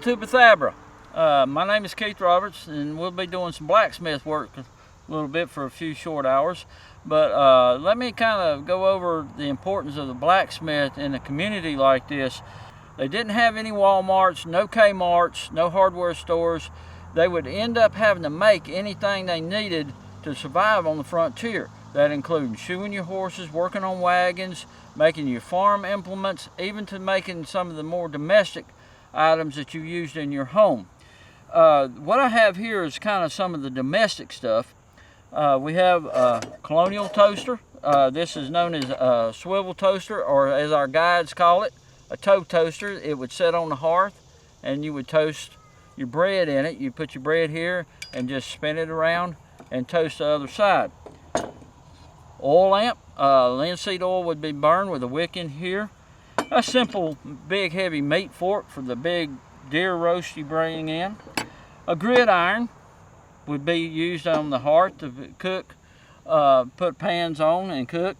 to Bethabara. My name is Keith Roberts, and we'll be doing some blacksmith work a little bit for a few short hours. But let me kind of go over the importance of the blacksmith in a community like this. They didn't have any Walmarts, no Kmarts, no hardware stores. They would end up having to make anything they needed to survive on the frontier. That includes shoeing your horses, working on wagons, making your farm implements, even to making some of the more domestic items that you used in your home. What I have here is kind of some of the domestic stuff. We have a colonial toaster. This is known as a swivel toaster, or as our guides call it, a toe toaster. It would sit on the hearth and you would toast your bread in it. You put your bread here and just spin it around and toast the other side. Oil lamp. Linseed oil would be burned with a wick in here. A simple big heavy meat fork for the big deer roast you bring in. A gridiron would be used on the hearth to cook, put pans on and cook.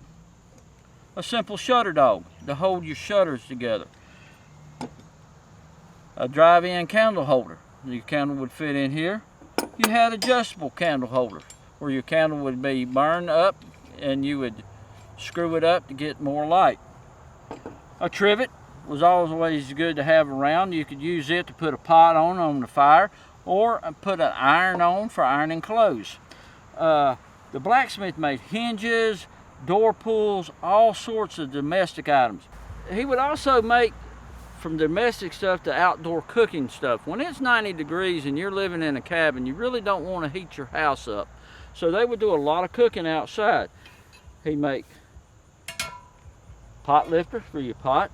A simple shutter dog to hold your shutters together. A drive-in candle holder. Your candle would fit in here. You had adjustable candle holders where your candle would be burned up and you would screw it up to get more light. A trivet was always good to have around. You could use it to put a pot on the fire, or put an iron on for ironing clothes. The blacksmith made hinges, door pulls, all sorts of domestic items. He would also make, from domestic stuff to outdoor cooking stuff. When it's 90 degrees and you're living in a cabin, you really don't want to heat your house up. So they would do a lot of cooking outside. He'd make pot lifter for your pot.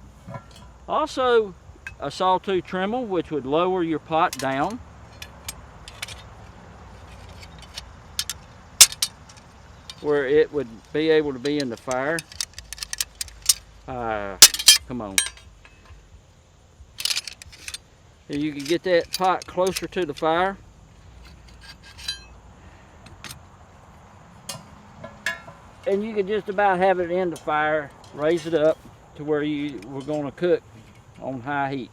Also a sawtooth trimmer, which would lower your pot down. Where it would be able to be in the fire. Come on. And you could get that pot closer to the fire. And you could just about have it in the fire, raise it up to where you were going to cook on high heat.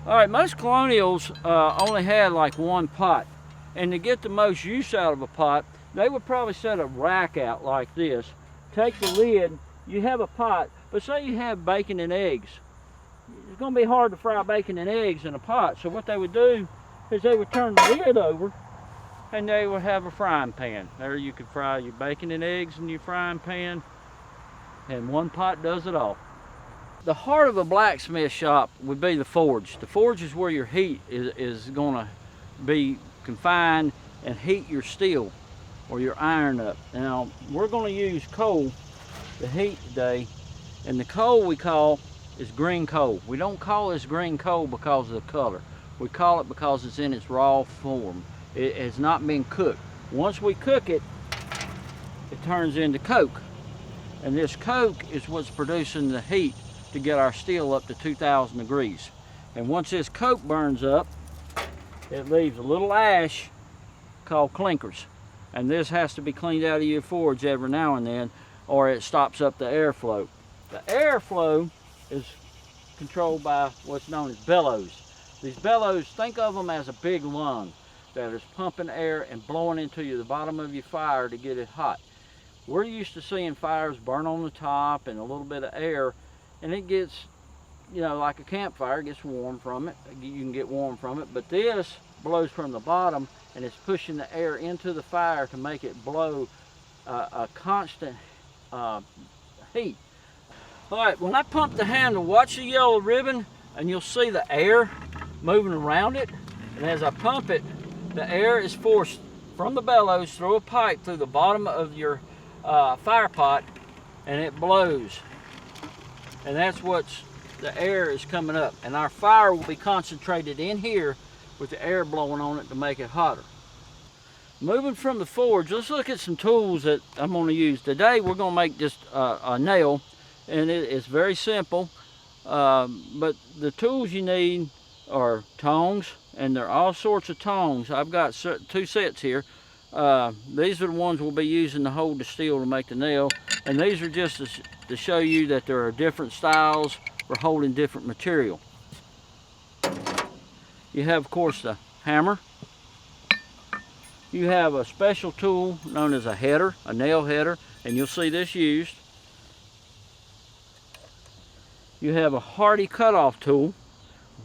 All right, most colonials only had like one pot. And to get the most use out of a pot, they would probably set a rack out like this. Take the lid, you have a pot, but say you have bacon and eggs. It's going to be hard to fry bacon and eggs in a pot. So what they would do is they would turn the lid over and they would have a frying pan. There you could fry your bacon and eggs in your frying pan, and one pot does it all. The heart of a blacksmith shop would be the forge. The forge is where your heat is going to be confined and heat your steel or your iron up. Now we're going to use coal to heat today, and the coal we call is green coal. We don't call this green coal because of the color. We call it because it's in its raw form. It has not been cooked. Once we cook it, it turns into coke. And this coke is what's producing the heat to get our steel up to 2,000 degrees. And once this coke burns up, it leaves a little ash called clinkers. And this has to be cleaned out of your forge every now and then, or it stops up the airflow. The airflow is controlled by what's known as bellows. These bellows, think of them as a big lung that is pumping air and blowing into the bottom of your fire to get it hot. We're used to seeing fires burn on the top and a little bit of air, and it gets, you know, like a campfire, it gets warm from it. You can get warm from it, but this blows from the bottom and it's pushing the air into the fire to make it blow a constant heat. All right, when I pump the handle, watch the yellow ribbon and you'll see the air moving around it. And as I pump it, the air is forced from the bellows through a pipe through the bottom of your fire pot, and it blows. And that's what's, the air is coming up. And our fire will be concentrated in here with the air blowing on it to make it hotter. Moving from the forge, let's look at some tools that I'm going to use. Today we're going to make just a nail, and it's very simple. But the tools you need are tongs, and there are all sorts of tongs. I've got two sets here. These are the ones we'll be using to hold the steel to make the nail, and these are just to show you that there are different styles for holding different material. You have, of course, the hammer. You have a special tool known as a header, a nail header, and you'll see this used. You have a hardy cutoff tool.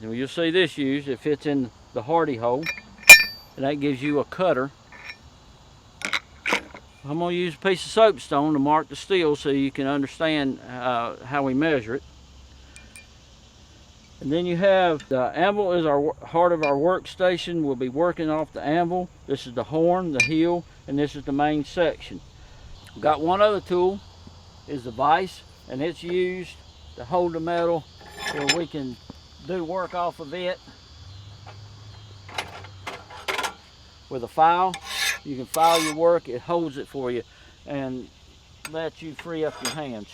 You'll see this used. It fits in the hardy hole, and that gives you a cutter. I'm going to use a piece of soapstone to mark the steel so you can understand how we measure it. And then you have the anvil is our heart of our workstation. We'll be working off the anvil. This is the horn, the heel, and this is the main section. We've got one other tool, is the vise, and it's used to hold the metal where we can do work off of it. With a file, you can file your work. It holds it for you and lets you free up your hands.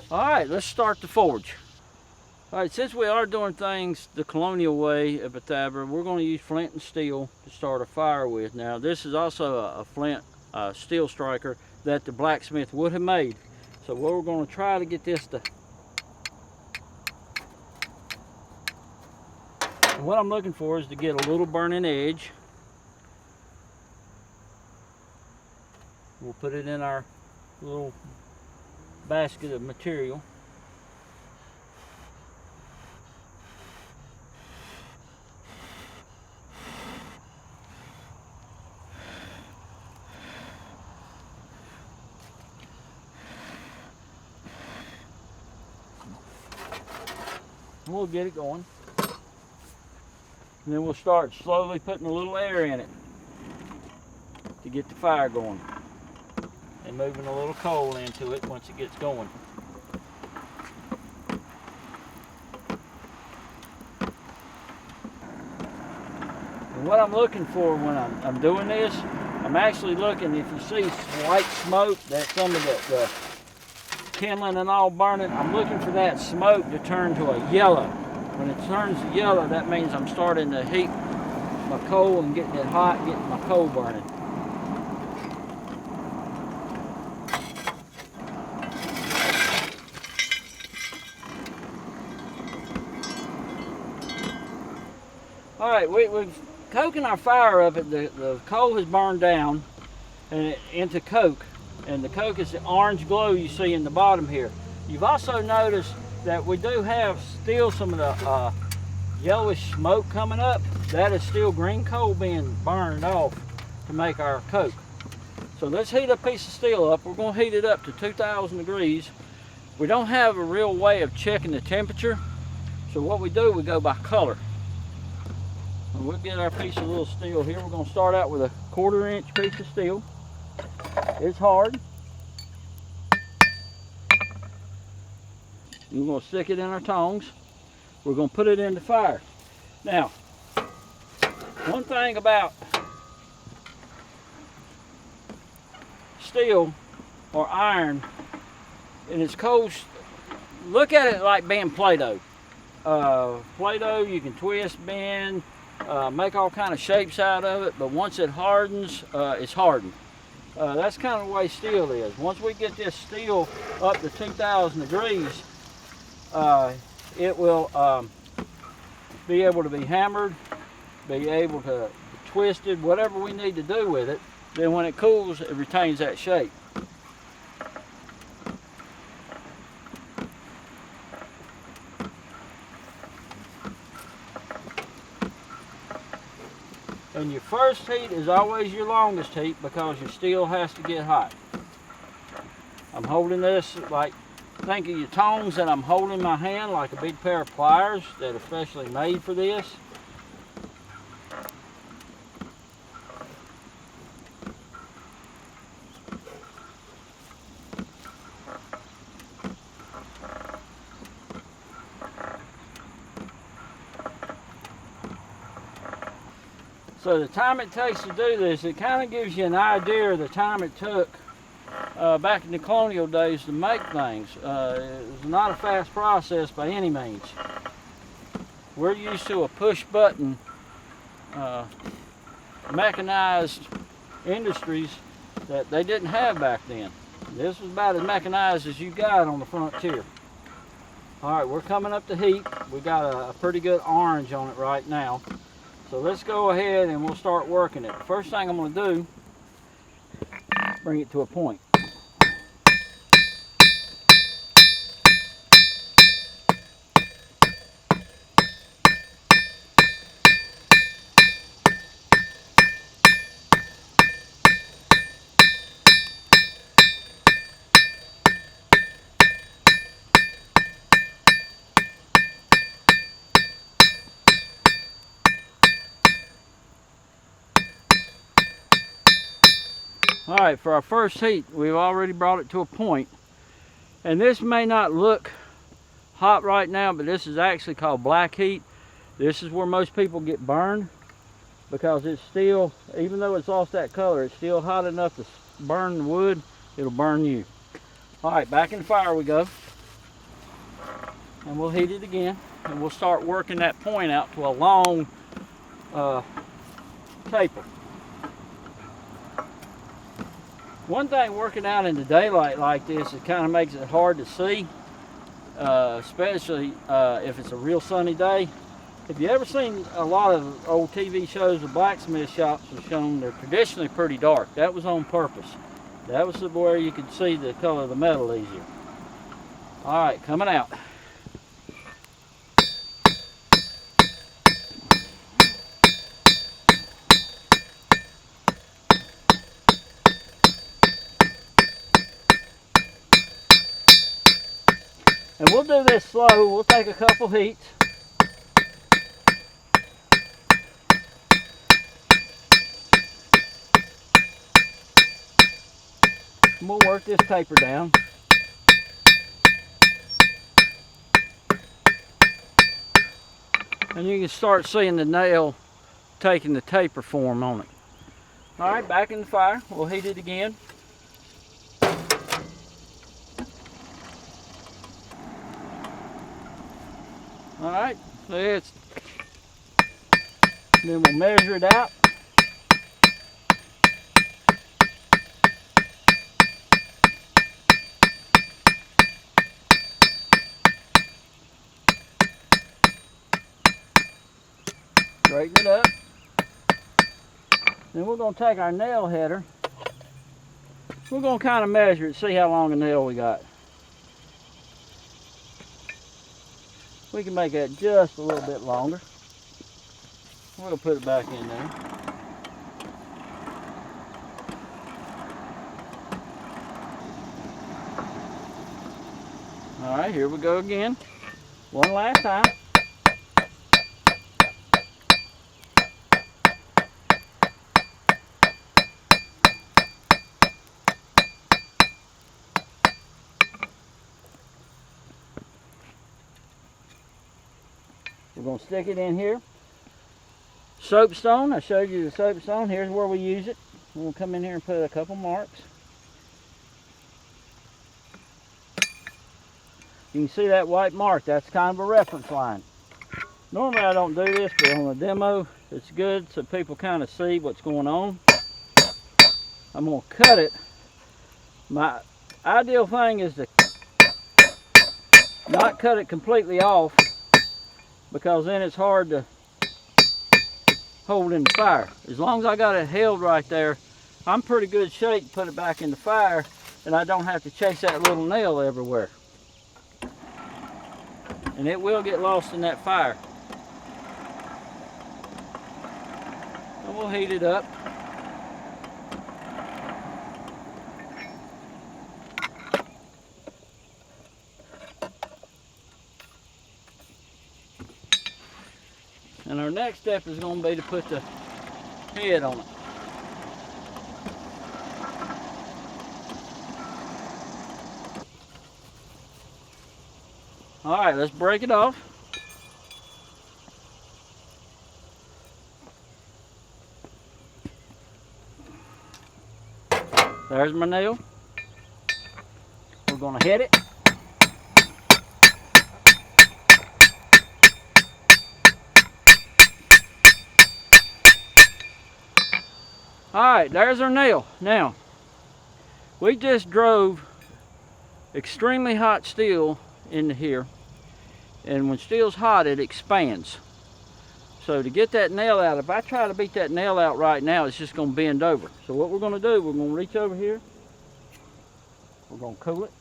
All right, let's start the forge. All right, since we are doing things the colonial way at Bethabara, we're going to use flint and steel to start a fire with. Now, this is also a flint steel striker that the blacksmith would have made. So we're going to try to get this to... And what I'm looking for is to get a little burning edge. We'll put it in our little basket of material. We'll get it going. And then we'll start slowly putting a little air in it to get the fire going. And moving a little coal into it once it gets going. And what I'm looking for when I'm doing this, I'm actually looking, if you see white smoke, that's some of the kindling and all burning, I'm looking for that smoke to turn to a yellow. When it turns to yellow, that means I'm starting to heat my coal and getting it hot, getting my coal burning. All right, we've coking our fire up. The coal has burned down and into coke. And the coke is the orange glow you see in the bottom here. You've also noticed that we do have still some of the yellowish smoke coming up. That is still green coal being burned off to make our coke. So let's heat a piece of steel up. We're going to heat it up to 2,000 degrees. We don't have a real way of checking the temperature. So what we do, we go by color. And we'll get our piece of little steel here. We're going to start out with a 1/4 inch piece of steel. It's hard. We're going to stick it in our tongs. We're going to put it in the fire. Now, one thing about steel or iron, and it's cold, look at it like being Play-Doh. Play-Doh, you can twist, bend, make all kind of shapes out of it, but once it hardens, it's hardened. That's kind of the way steel is. Once we get this steel up to 2,000 degrees, it will be able to be hammered, be able to be twisted, whatever we need to do with it. Then when it cools, it retains that shape. And your first heat is always your longest heat because your steel has to get hot. I'm holding this like, think of your tongs that I'm holding in my hand like a big pair of pliers that are specially made for this. So the time it takes to do this, it kind of gives you an idea of the time it took back in the colonial days to make things. It was not a fast process by any means. We're used to a push button mechanized industries that they didn't have back then. This was about as mechanized as you got on the frontier. All right, we're coming up to heat. We got a pretty good orange on it right now. So let's go ahead and we'll start working it. First thing I'm going to do, bring it to a point. All right, for our first heat, we've already brought it to a point. And this may not look hot right now, but this is actually called black heat. This is where most people get burned because it's still, even though it's lost that color, it's still hot enough to burn the wood. It'll burn you. All right, back in the fire we go. And we'll heat it again. And we'll start working that point out to a long taper. One thing working out in the daylight like this, it kind of makes it hard to see, especially if it's a real sunny day. If you ever seen a lot of old TV shows of blacksmith shops are shown, they're traditionally pretty dark. That was on purpose. That was where you could see the color of the metal easier. All right, coming out. And we'll do this slow. We'll take a couple heats. And we'll work this taper down. And you can start seeing the nail taking the taper form on it. All right, back in the fire. We'll heat it again. All right, so then we'll measure it out. Straighten it up. Then we're going to take our nail header. We're going to kind of measure it, see how long a nail we got. We can make that just a little bit longer. We'll put it back in there. All right, here we go again. One last time. We're going to stick it in here. Soapstone, I showed you the soapstone. Here's where we use it. We'll come in here and put a couple marks. You can see that white mark. That's kind of a reference line. Normally I don't do this, but on a demo, it's good so people kind of see what's going on. I'm going to cut it. My ideal thing is to not cut it completely off, because then it's hard to hold in the fire. As long as I got it held right there, I'm pretty good shape to put it back in the fire, and I don't have to chase that little nail everywhere. And it will get lost in that fire. And we'll heat it up. And our next step is going to be to put the head on it. All right, let's break it off. There's my nail. We're going to head it. All right, there's our nail. Now, we just drove extremely hot steel into here, And when steel's hot, it expands. So to get that nail out, if I try to beat that nail out right now, it's just going to bend over. So what we're going to do, we're going to reach over here. We're going to cool it.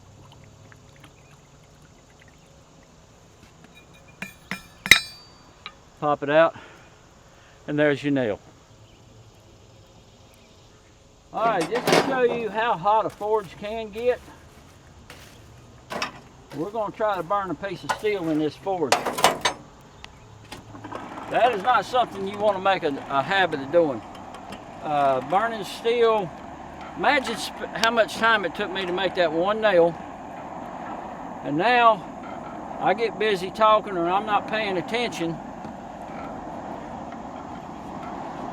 Pop it out, and there's your nail. All right, just to show you how hot a forge can get, we're going to try to burn a piece of steel in this forge. That is not something you want to make a habit of doing. Burning steel, imagine how much time it took me to make that one nail. And now I get busy talking or I'm not paying attention.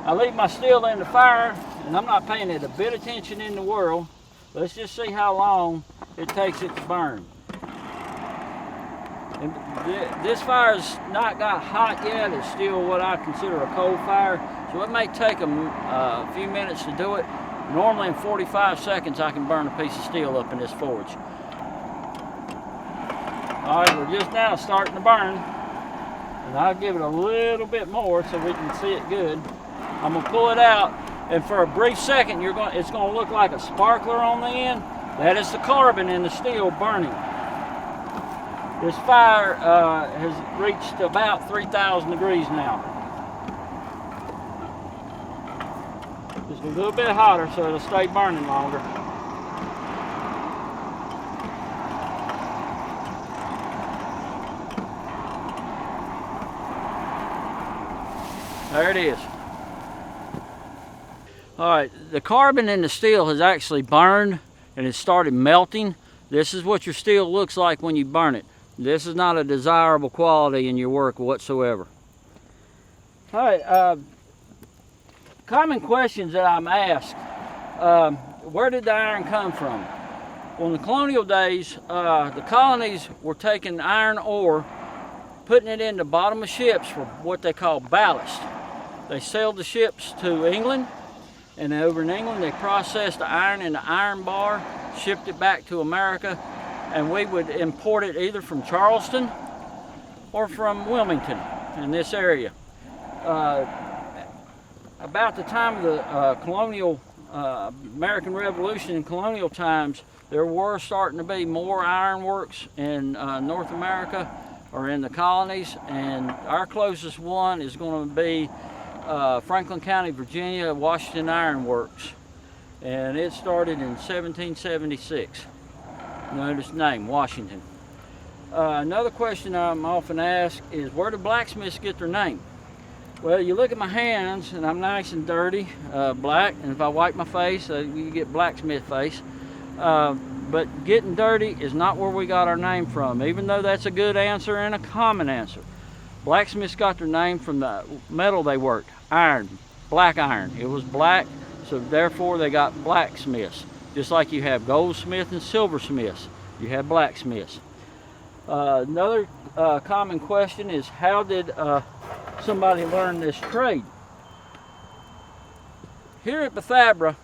I leave my steel in the fire and I'm not paying it a bit of attention in the world. Let's just see how long it takes it to burn. And this fire's not got hot yet. It's still what I consider a cold fire. So it may take a few minutes to do it. Normally in 45 seconds I can burn a piece of steel up in this forge. All right, we're just now starting to burn. And I'll give it a little bit more so we can see it good. I'm gonna pull it out, and for a brief second it's gonna look like a sparkler on the end. That is the carbon in the steel burning. This fire has reached about 3,000 degrees now. Just a little bit hotter so it'll stay burning longer. There it is. All right, the carbon in the steel has actually burned and it started melting. This is what your steel looks like when you burn it. This is not a desirable quality in your work whatsoever. All right, common questions that I'm asked. Where did the iron come from? Well, in the colonial days, the colonies were taking iron ore, putting it in the bottom of ships for what they call ballast. They sailed the ships to England, and over in England they processed the iron in the iron bar, shipped it back to America, and we would import it either from Charleston or from Wilmington in this area. About the time of the colonial American Revolution in colonial times, there were starting to be more ironworks in North America or in the colonies, and our closest one is going to be Franklin County, Virginia, Washington Iron Works, and it started in 1776. Notice the name, Washington. Another question I'm often asked is, where do blacksmiths get their name? Well, you look at my hands and I'm nice and dirty, black, and if I wipe my face, you get blacksmith face. But getting dirty is not where we got our name from, even though that's a good answer and a common answer. Blacksmiths got their name from the metal they worked, iron, black iron. It was black, so therefore they got blacksmiths. Just like you have goldsmiths and silversmiths, you have blacksmiths. Another common question is, how did somebody learn this trade? Here at Bethabara,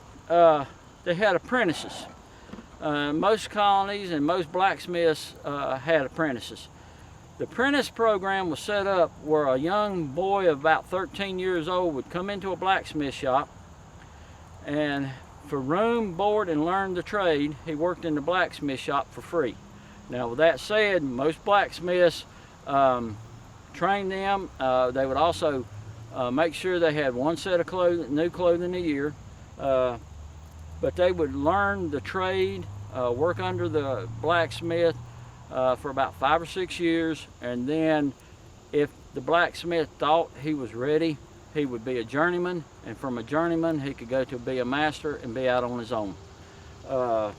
they had apprentices. Most colonies and most blacksmiths had apprentices. The apprentice program was set up where a young boy of about 13 years old would come into a blacksmith shop, and for room, board, and learn the trade, he worked in the blacksmith shop for free. Now, with that said, most blacksmiths trained them. They would also make sure they had one set of new clothing a year, but they would learn the trade, work under the blacksmith for about 5 or 6 years, and then if the blacksmith thought he was ready, he would be a journeyman, and from a journeyman he could go to be a master and be out on his own. So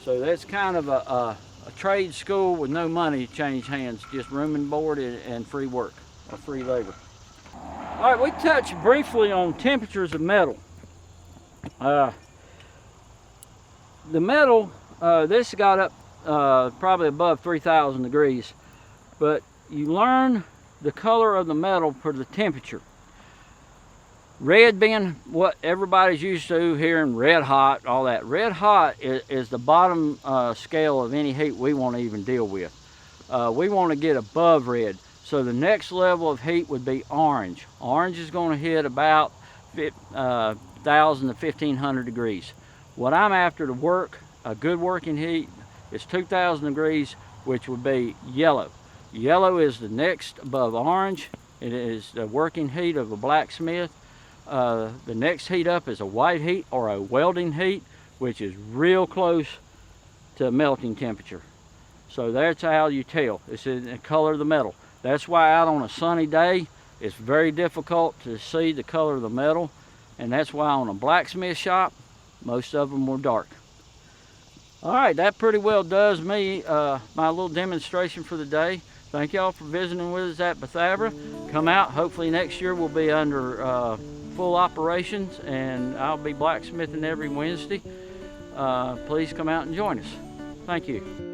that's kind of a trade school with no money to change hands, just room and board and free work, or free labor. All right, we touched briefly on temperatures of metal. The metal, this got up probably above 3,000 degrees, but you learn the color of the metal for the temperature. Red being what everybody's used to hearing, red hot, all that. Red hot is the bottom scale of any heat we want to even deal with. We want to get above red. So the next level of heat would be orange. Orange is going to hit about 1,000 to 1,500 degrees. What I'm after to work, a good working heat, is 2,000 degrees, which would be yellow. Yellow is the next above orange. It is the working heat of a blacksmith. The next heat up is a white heat or a welding heat, which is real close to melting temperature. So that's how you tell. It's in the color of the metal. That's why out on a sunny day, it's very difficult to see the color of the metal. And that's why on a blacksmith shop, most of them were dark. All right, that pretty well does me, my little demonstration for the day. Thank y'all for visiting with us at Bethabara. Come out, hopefully next year we'll be under full operations, and I'll be blacksmithing every Wednesday. Please come out and join us. Thank you.